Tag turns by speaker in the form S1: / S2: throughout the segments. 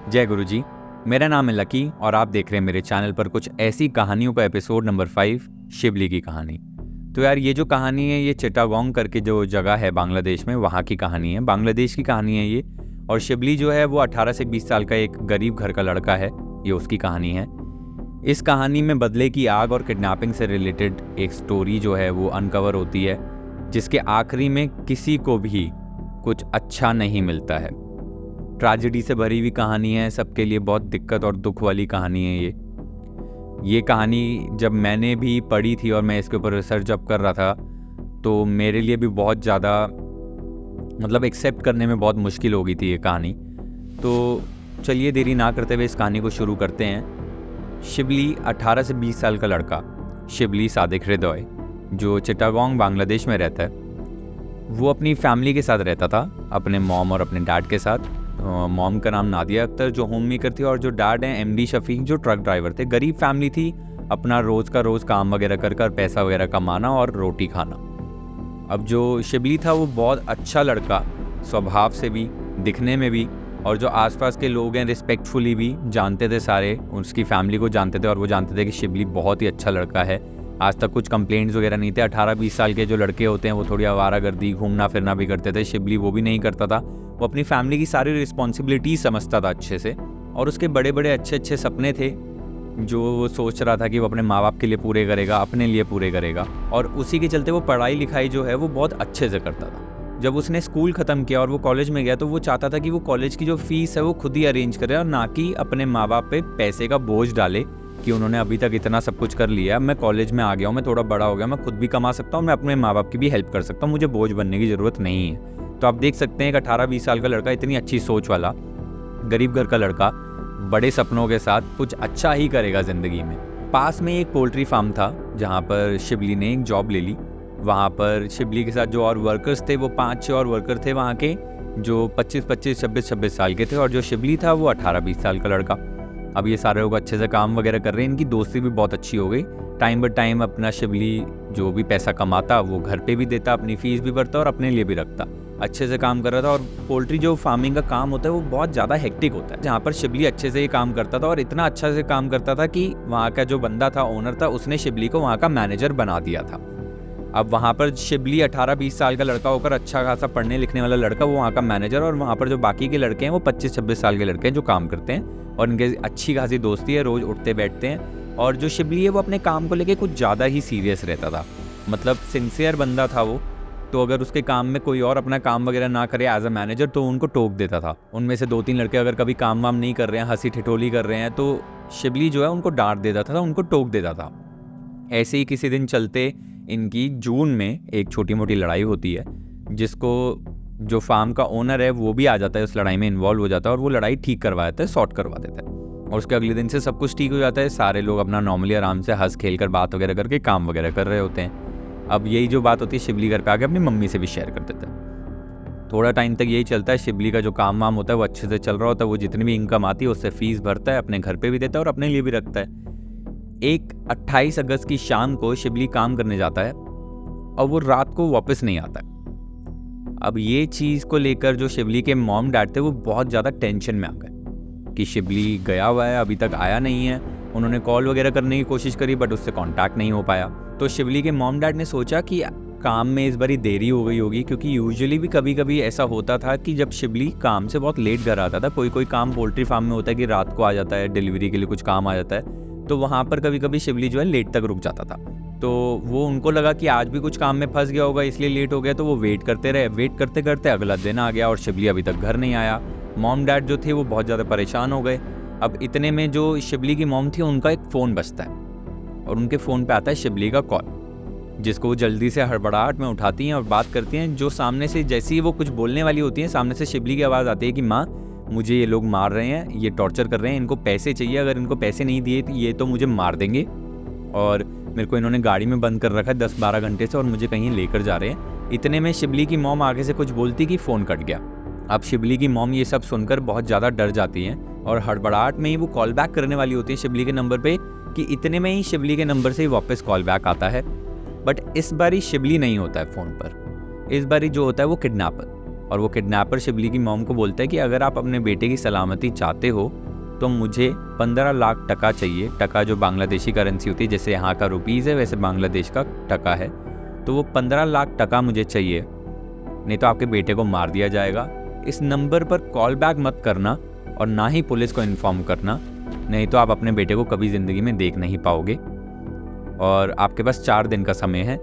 S1: जय गुरु जी। मेरा नाम है लकी और आप देख रहे हैं मेरे चैनल पर कुछ ऐसी कहानियों का एपिसोड नंबर 5, शिबली की कहानी। तो यार ये जो कहानी है ये चिटागोंग करके जो जगह है बांग्लादेश में, वहाँ की कहानी है, बांग्लादेश की कहानी है ये। और शिबली जो है वो 18 से 20 साल का एक गरीब घर का लड़का है, ये उसकी कहानी है। इस कहानी में बदले की आग और किडनैपिंग से रिलेटेड एक स्टोरी जो है वो अनकवर होती है, जिसके आखिरी में किसी को भी कुछ अच्छा नहीं मिलता है। ट्रेजेडी से भरी हुई कहानी है, सबके लिए बहुत दिक्कत और दुख वाली कहानी है ये कहानी जब मैंने भी पढ़ी थी और मैं इसके ऊपर रिसर्च अप कर रहा था तो मेरे लिए भी बहुत ज़्यादा एक्सेप्ट करने में बहुत मुश्किल हो गई थी ये कहानी। तो चलिए देरी ना करते हुए इस कहानी को शुरू करते हैं। शिबली 18 से 20 साल का लड़का, शिबली सादिक हृदय, जो चिटागोंग बांग्लादेश में रहता है, वो अपनी फैमिली के साथ रहता था, अपने मॉम और अपने डैड के साथ। मॉम का नाम नादिया अख्तर जो होम मेकर थी, और जो डैड हैं एमडी शफीक जो ट्रक ड्राइवर थे। गरीब फैमिली थी, अपना रोज़ का रोज़ काम वगैरह कर पैसा वगैरह कमाना और रोटी खाना। अब जो शिबली था वो बहुत अच्छा लड़का, स्वभाव से भी, दिखने में भी, और जो आसपास के लोग हैं रिस्पेक्टफुली भी जानते थे, सारे उसकी फैमिली को जानते थे और वो जानते थे कि शिबली बहुत ही अच्छा लड़का है। आज तक कुछ कंप्लेंट्स वगैरह नहीं थे। 18-20 साल के जो लड़के होते हैं वो थोड़ी आवारागर्दी, घूमना फिरना भी करते थे, शिबली वो भी नहीं करता था। वो अपनी फैमिली की सारी रिस्पॉन्सिबिलिटी समझता था अच्छे से, और उसके बड़े बड़े अच्छे सपने थे जो वो सोच रहा था कि वो अपने माँ बाप के लिए पूरे करेगा, अपने लिए पूरे करेगा। और उसी के चलते वो पढ़ाई लिखाई जो है वो बहुत अच्छे से करता था। जब उसने स्कूल ख़त्म किया और वो कॉलेज में गया तो वो चाहता था कि वो कॉलेज की जो फ़ीस है वो खुद ही अरेंज करे और ना कि अपने माँ बाप पे पैसे का बोझ डाले कि उन्होंने अभी तक इतना सब कुछ कर लिया, मैं कॉलेज में आ गया हूँ, मैं थोड़ा बड़ा हो गया, मैं खुद भी कमा सकता हूँ, मैं अपने माँ बाप की भी हेल्प कर सकता हूँ, मुझे बोझ बनने की ज़रूरत नहीं है। तो आप देख सकते हैं कि 18-20 साल का लड़का, इतनी अच्छी सोच वाला गरीब घर का लड़का, बड़े सपनों के साथ कुछ अच्छा ही करेगा ज़िंदगी में। पास में एक पोल्ट्री फार्म था जहाँ पर शिबली ने एक जॉब ले ली। वहाँ पर शिबली के साथ जो और वर्कर्स थे वो 5-6 और वर्कर थे वहाँ के, जो 25-25, 26-26 साल के थे, और जो शिबली था वो 18-20 साल का लड़का। अब ये सारे लोग अच्छे से काम वगैरह कर रहे हैं, इनकी दोस्ती भी बहुत अच्छी हो गई। टाइम ब टाइम अपना शिबली जो भी पैसा कमाता वो घर पे भी देता, अपनी फ़ीस भी भरता और अपने लिए भी रखता। अच्छे से काम कर रहा था। और पोल्ट्री जो फार्मिंग का काम होता है वो बहुत ज़्यादा हेक्टिक होता है, जहाँ पर शिबली अच्छे से ही काम करता था, और इतना अच्छा से काम करता था कि वहाँ का जो बंदा था, ओनर था, उसने शिबली को वहाँ का मैनेजर बना दिया था। अब वहाँ पर शिबली 18-20 साल का लड़का होकर, अच्छा खासा पढ़ने लिखने वाला लड़का, वो वहाँ का मैनेजर, और वहाँ पर जो बाकी के लड़के हैं वो 25-26 साल के लड़के हैं जो काम करते हैं, और इनके अच्छी खासी दोस्ती है, रोज़ उठते बैठते हैं। और जो शिबली है वो अपने काम को लेके कुछ ज़्यादा ही सीरियस रहता था, सिंसियर बंदा था वो। तो अगर उसके काम में कोई और अपना काम वगैरह ना करे एज अ मैनेजर तो उनको टोक देता था। उनमें से 2-3 लड़के अगर कभी काम वाम नहीं कर रहे हैं, हंसी ठिठोली कर रहे हैं, तो शिबली जो है उनको डांट देता था, उनको टोक देता था। ऐसे ही किसी दिन चलते इनकी जून में एक छोटी मोटी लड़ाई होती है, जिसको जो फार्म का ओनर है वो भी आ जाता है, उस लड़ाई में इन्वॉल्व हो जाता है और वो लड़ाई ठीक करवा देता है, सॉर्ट करवा देता है। और उसके अगले दिन से सब कुछ ठीक हो जाता है। सारे लोग अपना नॉर्मली आराम से हंस खेल कर बात वगैरह करके काम वगैरह कर रहे होते हैं। अब यही जो बात होती है शिबली घर पे आके अपनी मम्मी से भी शेयर कर देता है। थोड़ा टाइम तक यही चलता है। शिबली का जो काम वाम होता है वो अच्छे से चल रहा होता है। वो जितनी भी इनकम आती है उससे फीस भरता है, अपने घर पे भी देता है और अपने लिए भी रखता है। एक 28 अगस्त की शाम को शिबली काम करने जाता है और वो रात को वापस नहीं आता है। अब ये चीज़ को लेकर जो शिबली के मॉम डैड थे वो बहुत ज़्यादा टेंशन में आ गए कि शिबली गया हुआ है, अभी तक आया नहीं है। उन्होंने कॉल वगैरह करने की कोशिश करी बट उससे कांटेक्ट नहीं हो पाया। तो शिबली के मॉम डैड ने सोचा कि काम में इस बारी देरी हो गई होगी, क्योंकि यूजुअली भी कभी कभी ऐसा होता था कि जब शिबली काम से बहुत लेट घर आता था, कोई काम पोल्ट्री फार्म में होता है कि रात को आ जाता है, डिलीवरी के लिए कुछ काम आ जाता है, तो वहाँ पर कभी कभी शिबली जो है लेट तक रुक जाता था। तो वो उनको लगा कि आज भी कुछ काम में फंस गया होगा इसलिए लेट हो गया, तो वो वेट करते रहे। वेट करते करते अगला दिन आ गया और शिबली अभी तक घर नहीं आया। मॉम डैड जो थे वो बहुत ज़्यादा परेशान हो गए। अब इतने में जो शिबली की मॉम थी उनका एक फ़ोन बजता है और उनके फ़ोन पे आता है शिबली का कॉल, जिसको वो जल्दी से हड़बड़ाहट में उठाती हैं और बात करती हैं। जो सामने से जैसे ही वो कुछ बोलने वाली होती हैं, सामने से शिबली की आवाज़ आती है कि माँ, मुझे ये लोग मार रहे हैं, ये टॉर्चर कर रहे हैं, इनको पैसे चाहिए, अगर इनको पैसे नहीं दिए तो ये तो मुझे मार देंगे, और मेरे को इन्होंने गाड़ी में बंद कर रखा है 10-12 घंटे से और मुझे कहीं लेकर जा रहे हैं। इतने में शिबली की मॉम आगे से कुछ बोलती कि फ़ोन कट गया। अब शिबली की मॉम ये सब सुनकर बहुत ज़्यादा डर जाती हैं और हड़बड़ाहट में ही वो कॉल बैक करने वाली होती है शिबली के नंबर पे, कि इतने में ही शिबली के नंबर से ही वापस कॉल बैक आता है। बट इस बारी शिबली नहीं होता है फ़ोन पर, इस बारी जो होता है वो किडनैपर। और वो किडनैपर शिबली की मॉम को बोलता है कि अगर आप अपने बेटे की सलामती चाहते हो तो मुझे 15 लाख टका चाहिए। टका जो बांग्लादेशी करेंसी होती है, जैसे यहाँ का रुपीज़ है वैसे बांग्लादेश का टका है, तो वो 15 लाख टका मुझे चाहिए, नहीं तो आपके बेटे को मार दिया जाएगा। इस नंबर पर कॉल बैक मत करना और ना ही पुलिस को इन्फॉर्म करना, नहीं तो आप अपने बेटे को कभी ज़िंदगी में देख नहीं पाओगे और आपके पास 4 दिन का समय है।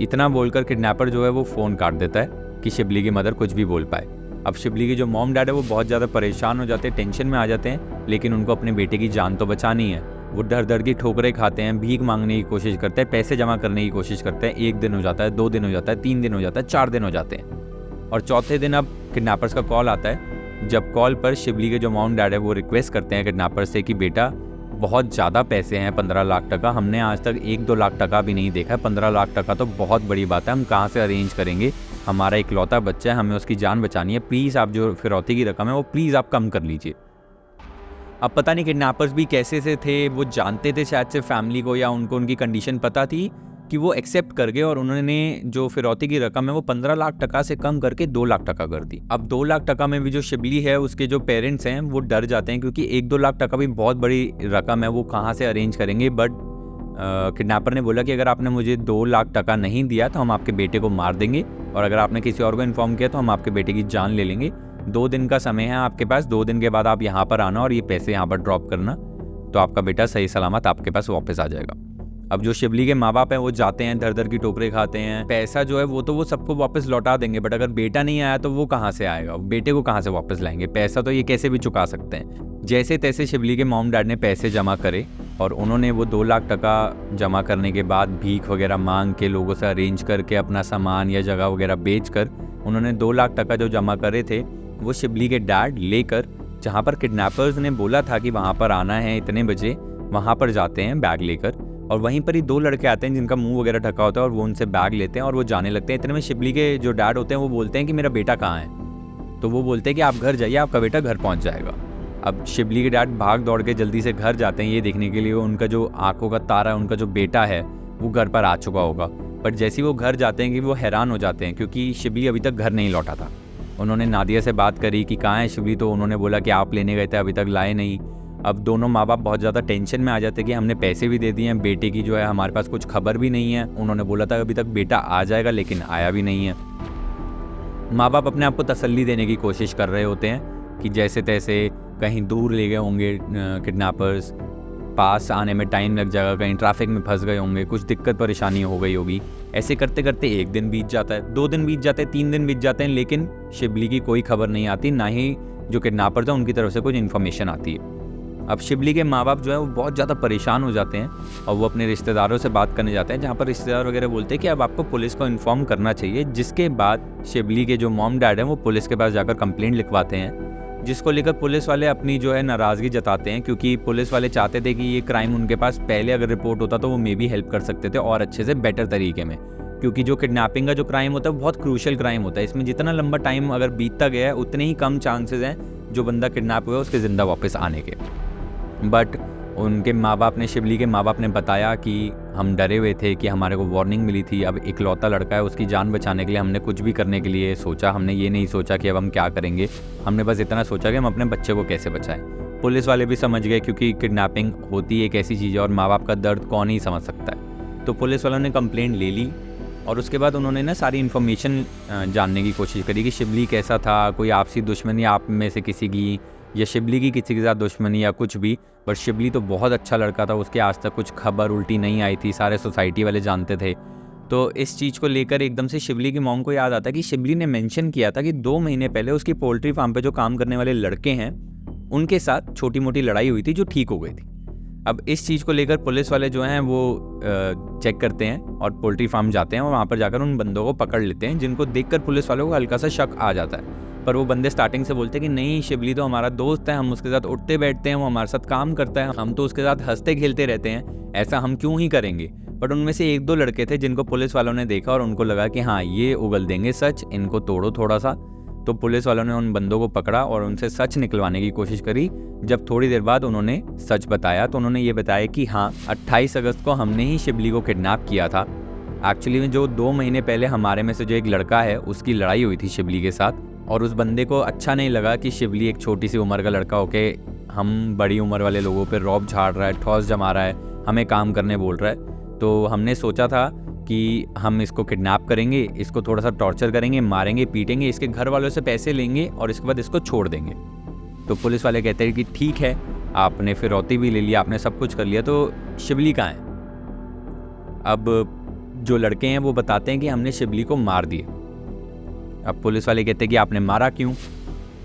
S1: इतना बोलकर किडनैपर जो है वो फ़ोन काट देता है कि शिबली की मदर कुछ भी बोल पाए। अब शिबली के जो मॉम डैड है वो बहुत ज़्यादा परेशान हो जाते हैं, टेंशन में आ जाते हैं, लेकिन उनको अपने बेटे की जान तो बचानी है। वो डर डर की ठोकरें खाते हैं, भीख मांगने की कोशिश करते हैं, पैसे जमा करने की कोशिश करते हैं। 1 दिन हो जाता है, 2 दिन हो जाता है, 3 दिन हो जाता है, 4 दिन हो जाते हैं और चौथे दिन अब किडनैपर्स का कॉल आता है। जब कॉल पर शिबली के जो मॉम डैड है वो रिक्वेस्ट करते हैं किडनैपर से कि बेटा बहुत ज़्यादा पैसे हैं, 15 लाख टका, हमने आज तक 1-2 लाख टका भी नहीं देखा है, 15 लाख टका तो बहुत बड़ी बात है, हम कहाँ से अरेंज करेंगे, हमारा इकलौता बच्चा है, हमें उसकी जान बचानी है, प्लीज़ आप जो फिरौती की रकम है वो प्लीज़ आप कम कर लीजिए। अब पता नहीं किडनैपर्स भी कैसे से थे, वो जानते थे शायद से फैमिली को, या उनको उनकी कंडीशन पता थी कि वो एक्सेप्ट कर गए और उन्होंने जो फिरौती की रकम है वो 15 लाख टका से कम करके 2 लाख टका कर दी। अब 2 लाख टका में भी जो शिबली है उसके जो पेरेंट्स हैं वो डर जाते हैं, क्योंकि 1-2 लाख टका भी बहुत बड़ी रकम है, वो कहाँ से अरेंज करेंगे। बट किडनैपर ने बोला कि अगर आपने मुझे 2 लाख टका नहीं दिया तो हम आपके बेटे को मार देंगे, और अगर आपने किसी और को इन्फॉर्म किया तो हम आपके बेटे की जान ले लेंगे। 2 दिन का समय है आपके पास, 2 दिन के बाद आप यहाँ पर आना और ये पैसे यहाँ पर ड्रॉप करना, तो आपका बेटा सही सलामत आपके पास वापस आ जाएगा। अब जो शिबली के माँ बाप हैं वो जाते हैं, दर दर की ठोकरें खाते हैं, पैसा जो है वो तो वो सबको वापस लौटा देंगे, बट अगर बेटा नहीं आया तो वो कहाँ से आएगा, बेटे को कहाँ से वापस लाएंगे, पैसा तो ये कैसे भी चुका सकते हैं। जैसे तैसे शिबली के मॉम डैड ने पैसे जमा करे और उन्होंने वो 2 लाख टका जमा करने के बाद भीख वगैरह मांग के लोगों से अरेंज करके अपना सामान या जगह वगैरह बेच कर उन्होंने 2 लाख टका जो जमा करे थे वो शिबली के डैड लेकर, जहाँ पर किडनैपर्स ने बोला था कि वहाँ पर आना है इतने बजे, वहाँ पर जाते हैं बैग लेकर, और वहीं पर ही 2 लड़के आते हैं जिनका मुंह वगैरह ढका होता है और वो उनसे बैग लेते हैं और वो जाने लगते हैं। इतने में शिबली के जो डैड होते हैं वो बोलते हैं कि मेरा बेटा कहाँ है, तो वो बोलते हैं कि आप घर जाइए, आपका बेटा घर पहुँच जाएगा। अब शिबली के डैड भाग दौड़ के जल्दी से घर जाते हैं ये देखने के लिए उनका जो आंखों का तारा है, उनका जो बेटा है वो घर पर आ चुका होगा। बट जैसे ही वो घर जाते हैं कि वो हैरान हो जाते हैं, क्योंकि शिबली अभी तक घर नहीं लौटा था। उन्होंने नादिया से बात करी कि कहाँ है शिबली, तो उन्होंने बोला कि आप लेने गए थे, अभी तक लाए नहीं। अब दोनों माँ बाप बहुत ज़्यादा टेंशन में आ जाते कि हमने पैसे भी दे दिए हैं, बेटे की जो है हमारे पास कुछ खबर भी नहीं है। उन्होंने बोला था अभी तक बेटा आ जाएगा, लेकिन आया भी नहीं है। माँ बाप अपने आप को तसल्ली देने की कोशिश कर रहे होते हैं कि जैसे तैसे कहीं दूर ले गए होंगे किडनैपर्स, पास आने में टाइम लग जाएगा, कहीं ट्रैफिक में फंस गए होंगे, कुछ दिक्कत परेशानी हो गई होगी। ऐसे करते करते 1 दिन बीत जाता है, 2 दिन बीत जाते हैं, 3 दिन बीत जाते हैं, लेकिन शिबली की कोई खबर नहीं आती, ना ही जो किडनैपर्स हैं उनकी तरफ से कुछ इन्फॉर्मेशन आती है। अब शिबली के माँ बाप जो है वो बहुत ज़्यादा परेशान हो जाते हैं और वो अपने रिश्तेदारों से बात करने जाते हैं, जहाँ पर रिश्तेदार वगैरह बोलते हैं कि अब आपको पुलिस को इन्फॉर्म करना चाहिए। जिसके बाद शिबली के जो मॉम डैड हैं वो पुलिस के पास जाकर कंप्लेंट लिखवाते हैं, जिसको लेकर पुलिस वाले अपनी जो है नाराज़गी जताते हैं, क्योंकि पुलिस वाले चाहते थे कि ये क्राइम उनके पास पहले अगर रिपोर्ट होता तो वो मे बी हेल्प कर सकते थे और अच्छे से बेटर तरीके में, क्योंकि जो किडनैपिंग का जो क्राइम होता है बहुत क्रूशियल क्राइम होता है। इसमें जितना लंबा टाइम अगर बीतता गया है उतने ही कम चांसेस हैं जो बंदा किडनैप हुआ है उसके ज़िंदा वापस आने के। बट उनके माँ बाप ने, शिबली के माँ बाप ने बताया कि हम डरे हुए थे कि हमारे को वार्निंग मिली थी, अब इकलौता लड़का है, उसकी जान बचाने के लिए हमने कुछ भी करने के लिए सोचा, हमने ये नहीं सोचा कि अब हम क्या करेंगे, हमने बस इतना सोचा कि हम अपने बच्चे को कैसे बचाएं। पुलिस वाले भी समझ गए, क्योंकि किडनैपिंग होती है एक ऐसी चीज़ है और माँ बाप का दर्द कौन ही समझ सकता है। तो पुलिस वालों ने कंप्लेंट ले ली और उसके बाद उन्होंने ना सारी इन्फॉर्मेशन जानने की कोशिश करी कि शिबली कैसा था, कोई आपसी दुश्मनी आप में से किसी की, या शिबली की किसी के साथ दुश्मनी या कुछ भी। बट शिबली तो बहुत अच्छा लड़का था, उसके आज तक कुछ खबर उल्टी नहीं आई थी, सारे सोसाइटी वाले जानते थे। तो इस चीज़ को लेकर एकदम से शिबली की मॉम को याद आता कि शिबली ने मेंशन किया था कि 2 महीने पहले उसकी पोल्ट्री फार्म पे जो काम करने वाले लड़के हैं उनके साथ छोटी मोटी लड़ाई हुई थी जो ठीक हो गई थी। अब इस चीज़ को लेकर पुलिस वाले जो हैं वो चेक करते हैं और पोल्ट्री फार्म जाते हैं और वहाँ पर जाकर उन बंदों को पकड़ लेते हैं, जिनको देखकर पुलिस वालों को हल्का सा शक आ जाता है। पर वो बंदे स्टार्टिंग से बोलते हैं कि नहीं, शिबली तो हमारा दोस्त है, हम उसके साथ उठते बैठते हैं, वो हमारे साथ काम करता है, हम तो उसके साथ हंसते खेलते रहते हैं, ऐसा हम क्यों ही करेंगे। बट उनमें से 1-2 लड़के थे जिनको पुलिस वालों ने देखा और उनको लगा कि हाँ, ये उगल देंगे सच, इनको तोड़ो थोड़ा सा। तो पुलिस वालों ने उन बंदों को पकड़ा और उनसे सच निकलवाने की कोशिश करी। जब थोड़ी देर बाद उन्होंने सच बताया तो उन्होंने ये बताया कि हाँ, 28 अगस्त को हमने ही शिबली को किडनैप किया था। एक्चुअली में जो 2 महीने पहले हमारे में से जो एक लड़का है उसकी लड़ाई हुई थी शिबली के साथ, और उस बंदे को अच्छा नहीं लगा कि शिवली एक छोटी सी उम्र का लड़का होके हम बड़ी उम्र वाले लोगों पे रौब झाड़ रहा है, ठौस जमा रहा है, हमें काम करने बोल रहा है। तो हमने सोचा था कि हम इसको किडनैप करेंगे, इसको थोड़ा सा टॉर्चर करेंगे, मारेंगे, पीटेंगे, इसके घर वालों से पैसे लेंगे और इसके बाद इसको छोड़ देंगे। तो पुलिस वाले कहते हैं कि ठीक है, आपने फिरौती भी ले लिया, आपने सब कुछ कर लिया, तो शिवली कहाँ है? अब जो लड़के हैं वो बताते हैं कि हमने शिवली को मार दिया। अब पुलिस वाले कहते हैं कि आपने मारा क्यों?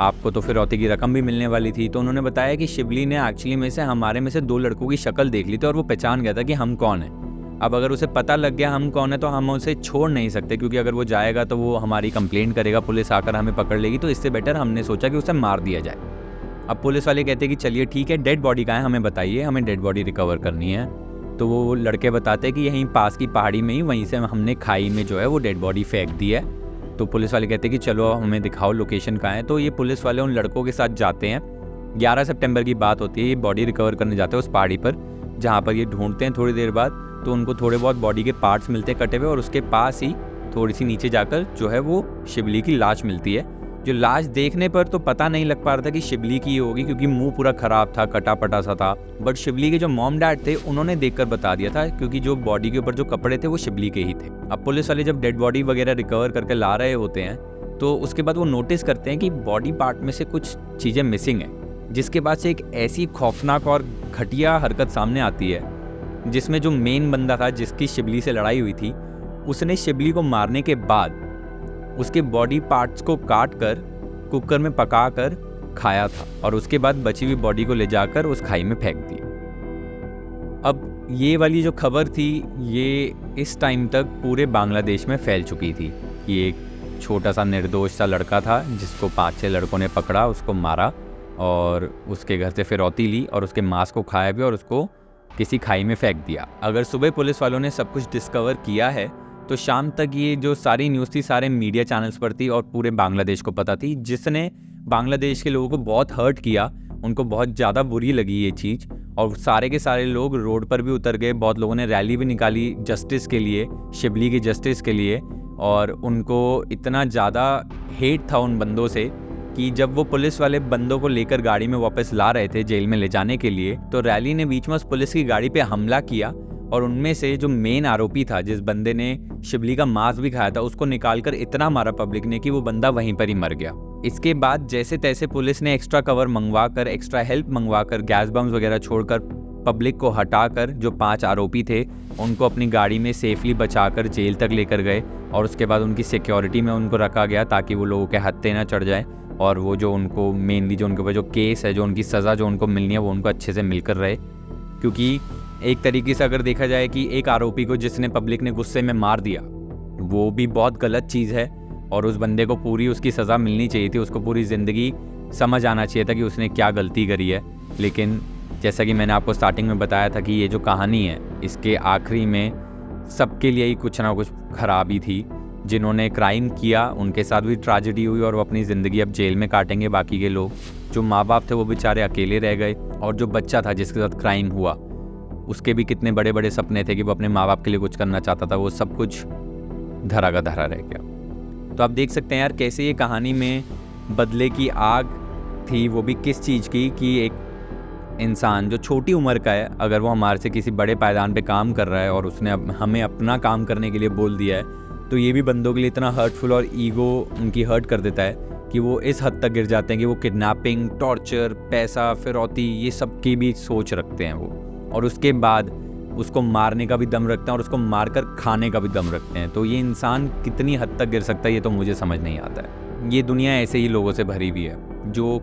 S1: आपको तो फिरौती की रकम भी मिलने वाली थी। तो उन्होंने बताया कि शिवली ने एक्चुअली हमारे में से 2 लड़कों की शक्ल देख ली थी और वो पहचान गया था कि हम कौन हैं। अब अगर उसे पता लग गया हम कौन है तो हम उसे छोड़ नहीं सकते, क्योंकि अगर वो जाएगा तो वो हमारी कंप्लेंट करेगा, पुलिस आकर हमें पकड़ लेगी। तो इससे बेटर हमने सोचा कि उसे मार दिया जाए। अब पुलिस वाले कहते हैं कि चलिए ठीक है, डेड बॉडी कहाँ है हमें बताइए, हमें डेड बॉडी रिकवर करनी है। तो वो लड़के बताते हैं कि यहीं पास की पहाड़ी में ही, वहीं से हमने खाई में जो है वो डेड बॉडी फेंक दी है। तो पुलिस वाले कहते हैं कि चलो हमें दिखाओ लोकेशन कहाँ है। तो ये पुलिस वाले उन लड़कों के साथ जाते हैं। 11 सितंबर की बात होती है, ये बॉडी रिकवर करने जाते हैं उस पहाड़ी पर, जहाँ पर ये ढूंढते हैं। थोड़ी देर बाद तो उनको थोड़े बहुत बॉडी के पार्ट्स मिलते हैं कटे हुए, और उसके पास ही थोड़ी सी नीचे जाकर जो है वो शिवली की लाश मिलती है। जो लाश देखने पर तो पता नहीं लग पा रहा था कि शिवली की होगी, क्योंकि मुंह पूरा खराब था, कटा पटा सा था। बट शिवली के जो मॉम डैड थे उन्होंने देखकर बता दिया था, क्योंकि जो बॉडी के ऊपर जो कपड़े थे वो शिवली के ही थे। अब पुलिस वाले जब डेड बॉडी वगैरह रिकवर करके ला रहे होते हैं तो उसके बाद वो नोटिस करते हैं कि बॉडी पार्ट में से कुछ चीज़ें मिसिंग है, जिसके बाद से एक ऐसी खौफनाक और घटिया हरकत सामने आती है, जिसमें जो मेन बंदा था जिसकी शिवली से लड़ाई हुई थी, उसने शिवली को मारने के बाद उसके बॉडी पार्ट्स को काट कर कुकर में पका कर खाया था, और उसके बाद बची हुई बॉडी को ले जाकर उस खाई में फेंक दी। अब ये वाली जो खबर थी ये इस टाइम तक पूरे बांग्लादेश में फैल चुकी थी कि एक छोटा सा निर्दोष सा लड़का था जिसको 5-6 लड़कों ने पकड़ा, उसको मारा और उसके घर से फिरौती ली और उसके मांस को खाया भी और उसको किसी खाई में फेंक दिया। अगर सुबह पुलिस वालों ने सब कुछ डिस्कवर किया है तो शाम तक ये जो सारी न्यूज़ थी सारे मीडिया चैनल्स पर थी और पूरे बांग्लादेश को पता थी, जिसने बांग्लादेश के लोगों को बहुत हर्ट किया। उनको बहुत ज़्यादा बुरी लगी ये चीज़ और सारे के सारे लोग रोड पर भी उतर गए। बहुत लोगों ने रैली भी निकाली जस्टिस के लिए, शिवली की जस्टिस के लिए, और उनको इतना ज़्यादा हेट था उन बंदों से कि जब वो पुलिस वाले बंदों को लेकर गाड़ी में वापस ला रहे थे जेल में ले जाने के लिए, तो रैली ने बीच में उस पुलिस की गाड़ी पे हमला किया और उनमें से जो मेन आरोपी था, जिस बंदे ने शिवली का मांस भी खाया था, उसको निकालकर इतना मारा पब्लिक ने कि वो बंदा वहीं पर ही मर गया। इसके बाद जैसे तैसे पुलिस ने एक्स्ट्रा कवर मंगवा कर, एक्स्ट्रा हेल्प मंगवा कर, गैस बम्स वगैरह छोड़कर पब्लिक को हटाकर जो 5 आरोपी थे उनको अपनी गाड़ी में सेफली बचाकर जेल तक लेकर गए और उसके बाद उनकी सिक्योरिटी में उनको रखा गया ताकि वो लोगों के हत्थे ना चढ़ जाए और वो जो उनको मेनली जो उनके ऊपर जो केस है, जो उनकी सज़ा जो उनको मिलनी है वो उनको अच्छे से मिलकर रहे। क्योंकि एक तरीके से अगर देखा जाए कि एक आरोपी को जिसने पब्लिक ने गुस्से में मार दिया वो भी बहुत गलत चीज़ है और उस बंदे को पूरी उसकी सज़ा मिलनी चाहिए थी, उसको पूरी ज़िंदगी समझ आना चाहिए था कि उसने क्या गलती करी है। लेकिन जैसा कि मैंने आपको स्टार्टिंग में बताया था कि ये जो कहानी है इसके आखिरी में सबके लिए ही कुछ ना कुछ खराबी थी। जिन्होंने क्राइम किया उनके साथ भी ट्रेजेडी हुई और वो अपनी ज़िंदगी अब जेल में काटेंगे। बाकी के लोग जो माँ बाप थे वो बेचारे अकेले रह गए और जो बच्चा था जिसके साथ क्राइम हुआ उसके भी कितने बड़े बड़े सपने थे कि वो अपने माँ बाप के लिए कुछ करना चाहता था, वो सब कुछ धरा का धरा रह गया। तो आप देख सकते हैं यार कैसे ये कहानी में बदले की आग थी, वो भी किस चीज़ की कि एक इंसान जो छोटी उम्र का है, अगर वो हमारे से किसी बड़े पायदान पे काम कर रहा है और उसने हमें अपना काम करने के लिए बोल दिया है, तो ये भी बंदों के लिए इतना हर्टफुल और ईगो उनकी हर्ट कर देता है कि वो इस हद तक गिर जाते हैं कि वो किडनैपिंग, टॉर्चर, पैसा, फिरौती ये सब की भी सोच रखते हैं वो, और उसके बाद उसको मारने का भी दम रखते हैं और उसको मारकर खाने का भी दम रखते हैं। तो ये इंसान कितनी हद तक गिर सकता है ये तो मुझे समझ नहीं आता है। ये दुनिया ऐसे ही लोगों से भरी हुई है जो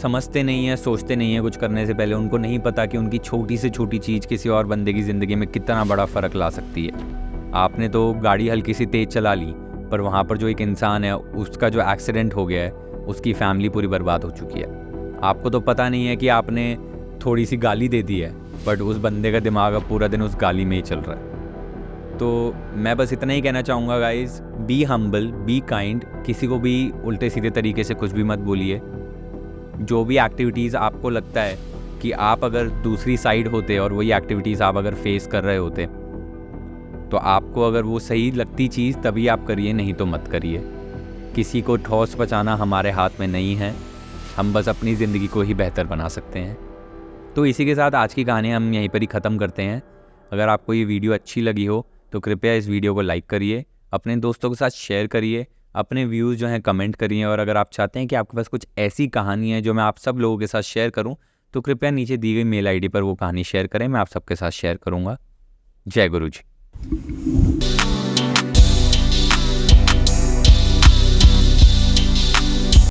S1: समझते नहीं है, सोचते नहीं है कुछ करने से पहले। उनको नहीं पता कि उनकी छोटी से छोटी चीज़ किसी और बंदे की ज़िंदगी में कितना बड़ा फ़र्क ला सकती है। आपने तो गाड़ी हल्की सी तेज़ चला ली, पर वहाँ पर जो एक इंसान है उसका जो एक्सीडेंट हो गया है उसकी फैमिली पूरी बर्बाद हो चुकी है। आपको तो पता नहीं है कि आपने थोड़ी सी गाली दे दी है, बट उस बंदे का दिमाग अब पूरा दिन उस गाली में ही चल रहा है। तो मैं बस इतना ही कहना चाहूँगा guys, be humble, be kind, किसी को भी उल्टे सीधे तरीके से कुछ भी मत बोलिए। जो भी एक्टिविटीज़ आपको लगता है कि आप अगर दूसरी साइड होते और वही एक्टिविटीज़ आप अगर फेस कर रहे होते तो आपको अगर वो सही लगती चीज़ तभी आप करिए, नहीं तो मत करिए। किसी को ठोस पहुंचाना हमारे हाथ में नहीं है, हम बस अपनी ज़िंदगी को ही बेहतर बना सकते हैं। तो इसी के साथ आज की कहानी हम यहीं पर ही ख़त्म करते हैं। अगर आपको ये वीडियो अच्छी लगी हो तो कृपया इस वीडियो को लाइक करिए, अपने दोस्तों के साथ शेयर करिए, अपने व्यूज़ जो हैं कमेंट करिए, और अगर आप चाहते हैं कि आपके पास कुछ ऐसी कहानी है जो मैं आप सब लोगों के साथ शेयर करूं, तो कृपया नीचे दी गई मेल आईडी पर वो कहानी शेयर करें, मैं आप सबके साथ शेयर करूंगा। जय गुरु जी।